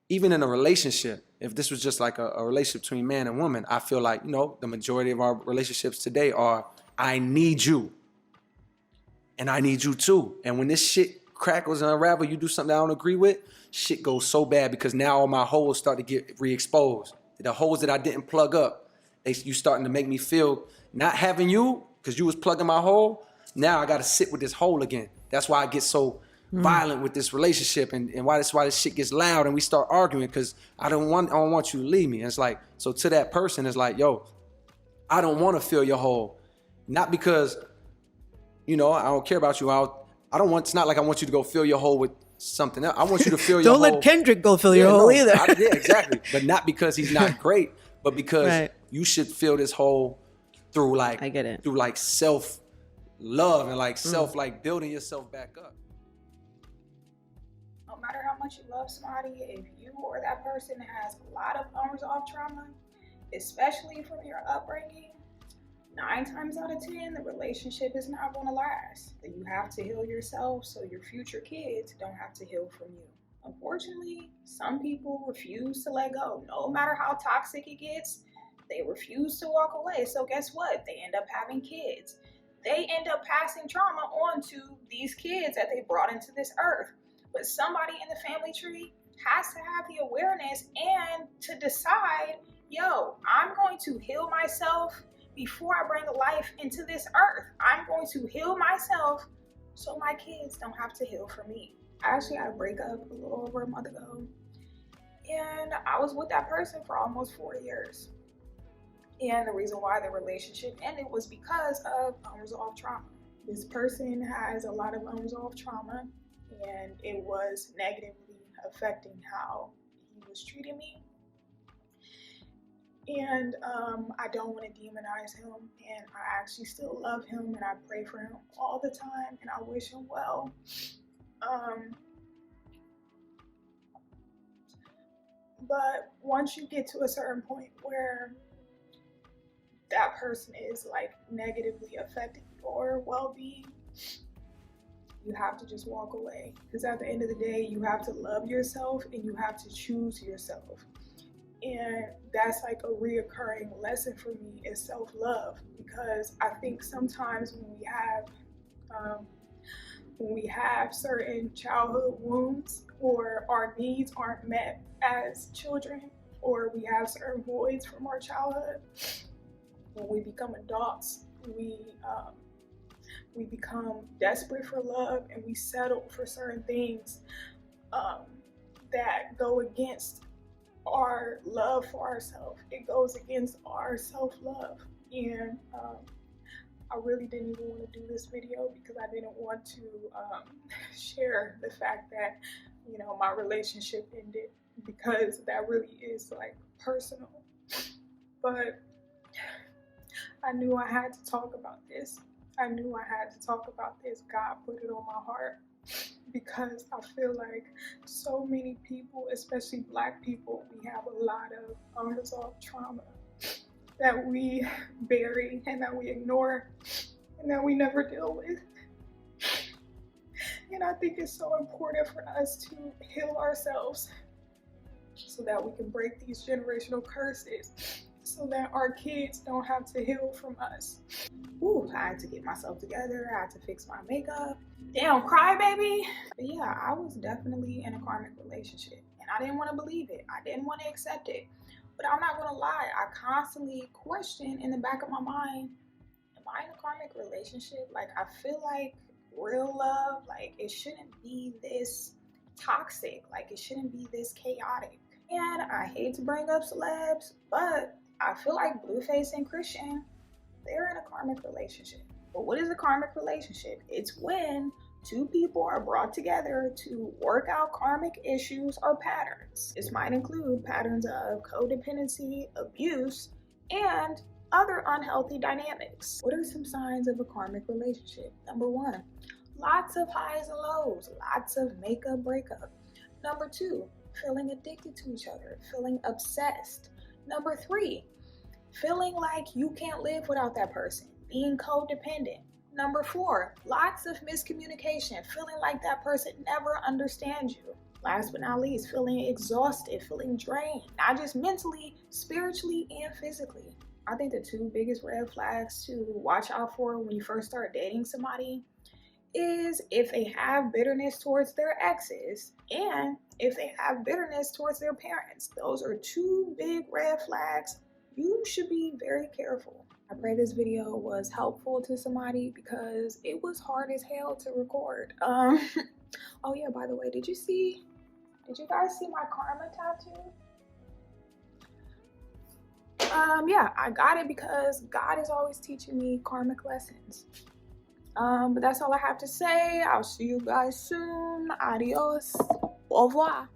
even in a relationship, if this was just like a relationship between man and woman, I feel like, the majority of our relationships today are, I need you and I need you too. And when this shit crackles and unravel, you do something I don't agree with, shit goes so bad because now all my holes start to get re-exposed. The holes that I didn't plug up, you starting to make me feel not having you because you was plugging my hole. Now I got to sit with this hole again. That's why I get so violent with this relationship, and why this shit gets loud and we start arguing because I don't want you to leave me. And it's like, so to that person, it's like, yo, I don't want to fill your hole, not because I don't care about you. It's not like I want you to go fill your hole with something else. I want you to fill your hole. Don't let Kendrick go fill your hole either. Yeah, exactly. But not because he's not great, but because you should fill this hole through like, I get it. Through like self love and like self, like building yourself back up. No matter how much you love somebody, if you or that person has a lot of unresolved trauma, especially from your upbringing, 9 times out of 10, the relationship is not going to last. You have to heal yourself so your future kids don't have to heal from you. Unfortunately, some people refuse to let go. No matter how toxic it gets, they refuse to walk away. So guess what? They end up having kids. They end up passing trauma on to these kids that they brought into this earth. But somebody in the family tree has to have the awareness and to decide, yo, I'm going to heal myself before I bring life into this earth. I'm going to heal myself so my kids don't have to heal for me. I actually had a breakup a little over a month ago, and I was with that person for almost 4 years. And the reason why the relationship ended was because of unresolved trauma. This person has a lot of unresolved trauma, and it was negatively affecting how he was treating me. And I don't want to demonize him, and I actually still love him, and I pray for him all the time, and I wish him well. But once you get to a certain point where that person is like negatively affecting your well-being, you have to just walk away. Because at the end of the day, you have to love yourself and you have to choose yourself. And that's like a reoccurring lesson for me is self-love, because I think sometimes when we have certain childhood wounds, or our needs aren't met as children, or we have certain voids from our childhood, when we become adults, we become desperate for love, and we settle for certain things that go against our love for ourselves. It goes against our self-love. And I really didn't even want to do this video because I didn't want to share the fact that, my relationship ended, because that really is like personal. But I knew I had to talk about this. God put it on my heart, because I feel like so many people, especially Black people, we have a lot of unresolved trauma that we bury and that we ignore and that we never deal with. And I think it's so important for us to heal ourselves so that we can break these generational curses, so that our kids don't have to heal from us. Ooh, I had to get myself together. I had to fix my makeup. Damn, cry baby. But yeah, I was definitely in a karmic relationship, and I didn't want to believe it. I didn't want to accept it. But I'm not gonna lie, I constantly question in the back of my mind, am I in a karmic relationship? Like, I feel like real love, like, it shouldn't be this toxic. Like, it shouldn't be this chaotic. And I hate to bring up celebs, but I feel like Blueface and Christian, they're in a karmic relationship. But what is a karmic relationship? It's when two people are brought together to work out karmic issues or patterns. This might include patterns of codependency, abuse, and other unhealthy dynamics. What are some signs of a karmic relationship? Number 1, lots of highs and lows, lots of makeup, breakup. Number 2, feeling addicted to each other, feeling obsessed. Number 3, feeling like you can't live without that person, being codependent. Number 4, lots of miscommunication, feeling like that person never understands you. Last but not least, feeling exhausted, feeling drained, not just mentally, spiritually, and physically. I think the two biggest red flags to watch out for when you first start dating somebody is if they have bitterness towards their exes and if they have bitterness towards their parents. Those are two big red flags. You should be very careful. I pray this video was helpful to somebody because it was hard as hell to record. Oh yeah, by the way, did you guys see my karma tattoo? Yeah, I got it because God is always teaching me karmic lessons. But that's all I have to say. I'll see you guys soon. Adios. Au revoir.